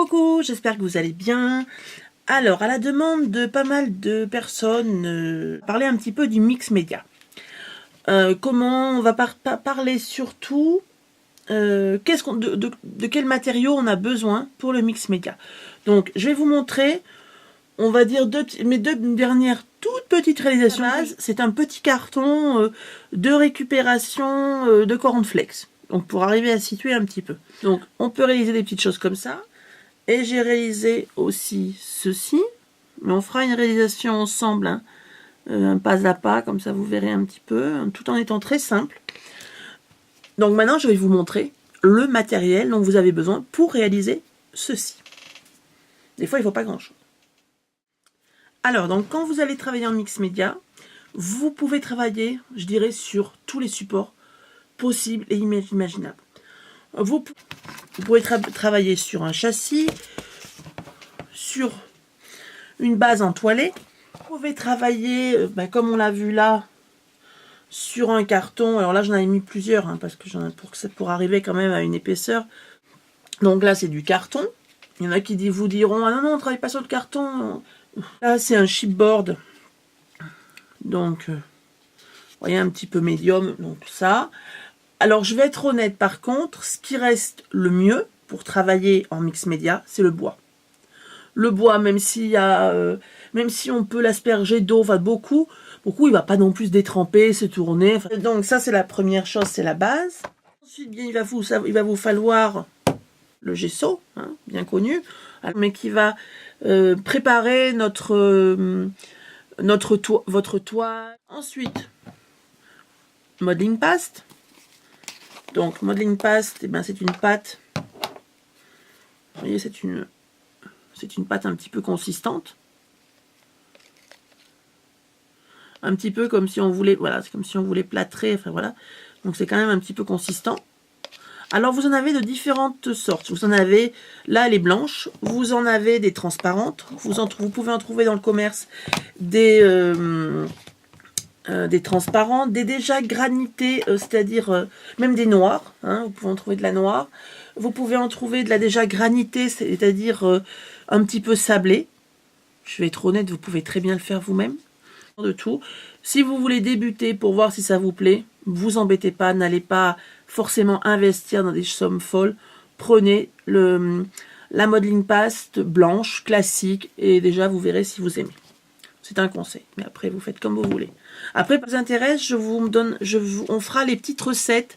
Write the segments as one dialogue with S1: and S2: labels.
S1: Coucou, j'espère que vous allez bien. Alors, à la demande de pas mal de personnes, parler un petit peu du mix média. Comment on va parler surtout de quel matériau on a besoin pour le mix média. Donc, je vais vous montrer, on va dire, mes deux dernières toutes petites réalisations. C'est un petit carton de récupération de cornflakes. Donc, pour arriver à situer un petit peu. Donc, on peut réaliser des petites choses comme ça. Et j'ai réalisé aussi ceci. Mais on fera une réalisation ensemble, hein, un pas à pas, comme ça vous verrez un petit peu, tout en étant très simple. Donc maintenant, je vais vous montrer le matériel dont vous avez besoin pour réaliser ceci. Des fois, il ne faut pas grand-chose. Alors, donc, quand vous allez travailler en mix média, vous pouvez travailler, je dirais, sur tous les supports possibles et imaginables. Vous pouvez travailler sur un châssis, sur une base entoilée. Vous pouvez travailler, comme on l'a vu là, sur un carton. Alors là, j'en avais mis plusieurs, hein, parce que pour arriver quand même à une épaisseur. Donc là, c'est du carton. Il y en a qui vous diront, ah non, on ne travaille pas sur le carton. Là, c'est un chipboard. Donc, vous voyez, un petit peu médium, donc ça. Alors, je vais être honnête, par contre, ce qui reste le mieux pour travailler en mix média, c'est le bois. Le bois, même si on peut l'asperger d'eau, beaucoup, il va pas non plus se détremper, se tourner. Donc ça, c'est la première chose, c'est la base. Ensuite, bien, il va vous falloir le gesso, hein, bien connu, mais qui va préparer votre toile. Ensuite, modeling paste. Donc, modeling paste, c'est une pâte. Vous voyez, c'est une pâte un petit peu consistante. Un petit peu comme si on voulait, voilà, c'est comme si on voulait plâtrer, enfin voilà. Donc c'est quand même un petit peu consistant. Alors vous en avez de différentes sortes. Vous en avez, là, les blanches. Vous en avez des transparentes. Vous pouvez en trouver dans le commerce des transparentes, des déjà granités, c'est-à-dire même des noires. Hein, vous pouvez en trouver de la noire. Vous pouvez en trouver de la déjà granitée, c'est-à-dire un petit peu sablée. Je vais être honnête, vous pouvez très bien le faire vous-même. De tout. Si vous voulez débuter pour voir si ça vous plaît, vous embêtez pas, n'allez pas forcément investir dans des sommes folles. Prenez la modeling paste blanche, classique, et déjà vous verrez si vous aimez. C'est un conseil, mais après vous faites comme vous voulez. Après, pour vous intéresse, on fera les petites recettes,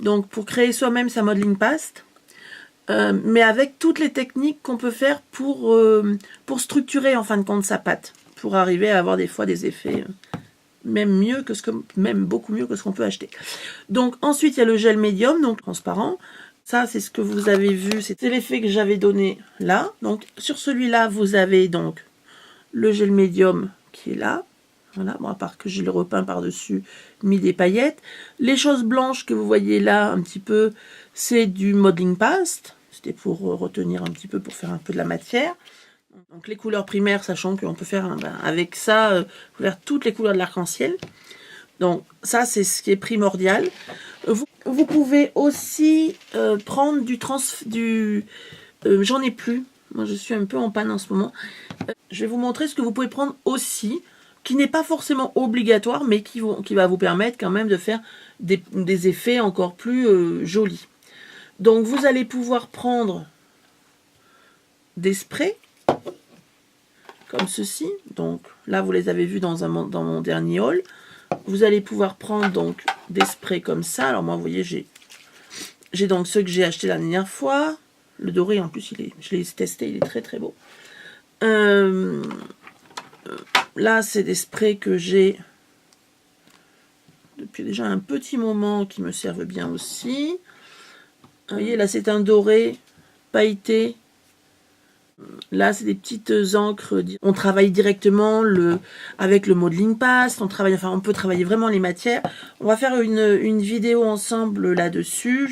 S1: donc pour créer soi-même sa modeling paste. Mais avec toutes les techniques qu'on peut faire pour structurer en fin de compte sa pâte, pour arriver à avoir des fois des effets même beaucoup mieux que ce qu'on peut acheter. Donc ensuite il y a le gel médium, donc transparent. Ça c'est ce que vous avez vu, c'était l'effet que j'avais donné là. Donc sur celui-là vous avez donc le gel médium qui est là. Voilà, bon, à part que j'ai le repeint par-dessus, mis des paillettes. Les choses blanches que vous voyez là un petit peu, c'est du modeling paste. C'était pour retenir un petit peu, pour faire un peu de la matière. Donc les couleurs primaires, sachant qu'on peut faire avec ça, faire toutes les couleurs de l'arc-en-ciel. Donc ça, c'est ce qui est primordial. Vous pouvez aussi prendre j'en ai plus. Moi, je suis un peu en panne en ce moment. Je vais vous montrer ce que vous pouvez prendre aussi, qui n'est pas forcément obligatoire, mais qui va vous permettre quand même de faire des effets encore plus jolis. Donc vous allez pouvoir prendre des sprays, comme ceci. Donc là, vous les avez vus dans mon dernier haul. Vous allez pouvoir prendre donc des sprays comme ça. Alors moi, vous voyez, j'ai donc ceux que j'ai achetés la dernière fois. Le doré, en plus, je l'ai testé, il est très très beau. Là, c'est des sprays que j'ai depuis déjà un petit moment, qui me servent bien aussi. Vous voyez, là, c'est un doré pailleté. Là, c'est des petites encres. On travaille directement avec le modeling paste. On peut travailler vraiment les matières. On va faire une vidéo ensemble là-dessus.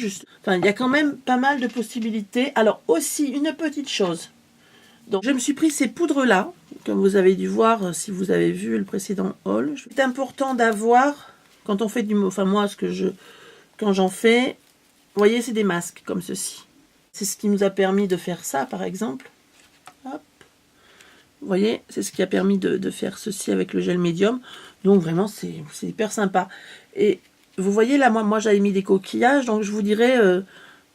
S1: Il y a quand même pas mal de possibilités. Alors aussi, une petite chose. Donc, je me suis pris ces poudres-là, comme vous avez dû voir si vous avez vu le précédent haul. C'est important d'avoir, quand on fait moi, quand j'en fais, vous voyez, c'est des masques comme ceci. C'est ce qui nous a permis de faire ça, par exemple. Hop. Vous voyez, c'est ce qui a permis de faire ceci avec le gel médium. Donc vraiment, c'est hyper sympa. Et vous voyez, là, moi j'avais mis des coquillages, donc je vous dirais,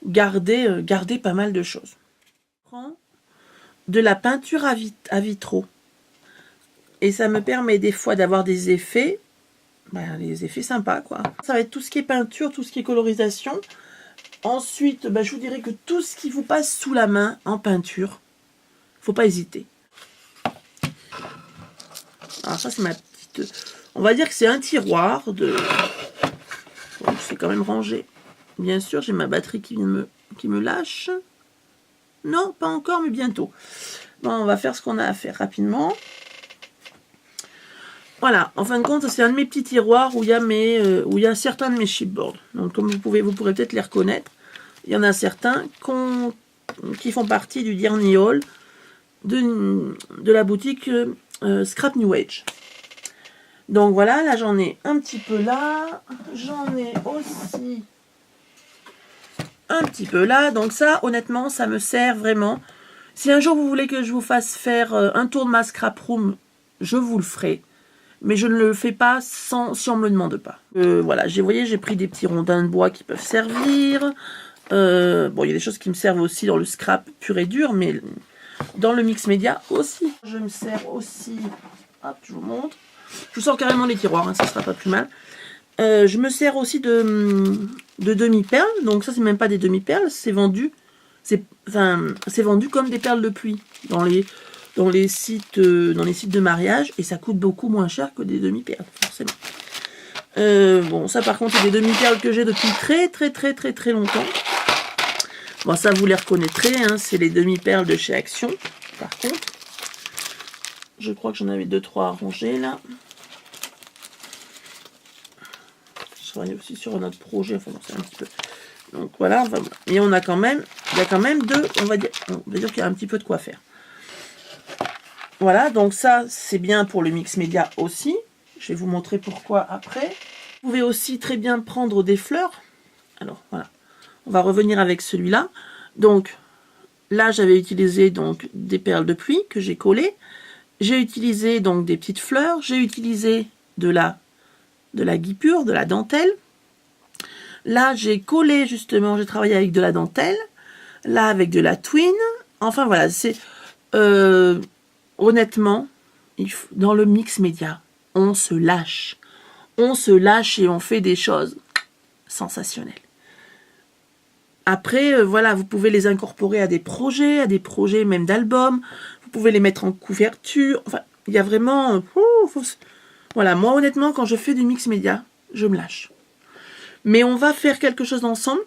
S1: gardez pas mal de choses. Je prends de la peinture à vitraux. Et ça me permet des fois d'avoir des effets, les effets sympas, quoi. Ça va être tout ce qui est peinture, tout ce qui est colorisation. Ensuite, je vous dirais que tout ce qui vous passe sous la main en peinture, faut pas hésiter. Alors ça, c'est ma petite... On va dire que c'est un tiroir de... Bon, c'est quand même rangé. Bien sûr, j'ai ma batterie qui me lâche. Non, pas encore, mais bientôt. Bon, on va faire ce qu'on a à faire rapidement. Voilà, en fin de compte, c'est un de mes petits tiroirs où il y a certains de mes chipboards. Donc, comme vous pourrez peut-être les reconnaître, il y en a certains qui font partie du dernier haul de la boutique Scrap New Age. Donc voilà, là j'en ai un petit peu là, j'en ai aussi un petit peu là. Donc ça, honnêtement, ça me sert vraiment. Si un jour vous voulez que je vous fasse faire un tour de ma scrap room, je vous le ferai. Mais je ne le fais pas si on me le demande pas. Voilà, vous voyez, j'ai pris des petits rondins de bois qui peuvent servir. Bon, il y a des choses qui me servent aussi dans le scrap pur et dur, mais dans le mix média aussi. Je me sers aussi, hop, je vous montre. Je vous sors carrément les tiroirs, hein, ça sera pas plus mal. Je me sers aussi de demi-perles. Donc ça, c'est même pas des demi-perles, c'est vendu. C'est vendu comme des perles de pluie dans les sites de mariage, et ça coûte beaucoup moins cher que des demi-perles, forcément. Bon, ça par contre, c'est des demi-perles que j'ai depuis très longtemps. Bon, ça vous les reconnaîtrez, hein, c'est les demi-perles de chez Action. Par contre, je crois que j'en avais 2-3 à ranger là. Je travaille aussi sur un autre projet, enfin bon, c'est un petit peu. Donc voilà, et on a quand même, il y a quand même on va dire qu'il y a un petit peu de quoi faire. Voilà, donc ça, c'est bien pour le mix média aussi. Je vais vous montrer pourquoi après. Vous pouvez aussi très bien prendre des fleurs. Alors, voilà. On va revenir avec celui-là. Donc, là, j'avais utilisé donc des perles de pluie que j'ai collées. J'ai utilisé donc des petites fleurs. J'ai utilisé de la guipure, de la dentelle. Là, j'ai collé justement, j'ai travaillé avec de la dentelle. Là, avec de la twine. Enfin, voilà, c'est... honnêtement, dans le mix média, on se lâche. On se lâche et on fait des choses sensationnelles. Après, voilà, vous pouvez les incorporer à des projets même d'albums. Vous pouvez les mettre en couverture. Enfin, il y a vraiment... Voilà, moi, honnêtement, quand je fais du mix média, je me lâche. Mais on va faire quelque chose ensemble.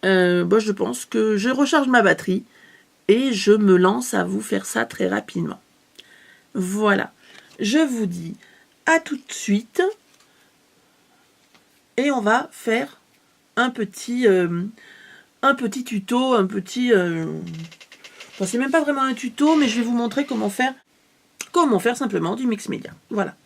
S1: Je pense que je recharge ma batterie et je me lance à vous faire ça très rapidement. Voilà. Je vous dis à tout de suite. Et on va faire un petit tuto, enfin, c'est même pas vraiment un tuto, mais je vais vous montrer comment faire simplement du mix média. Voilà.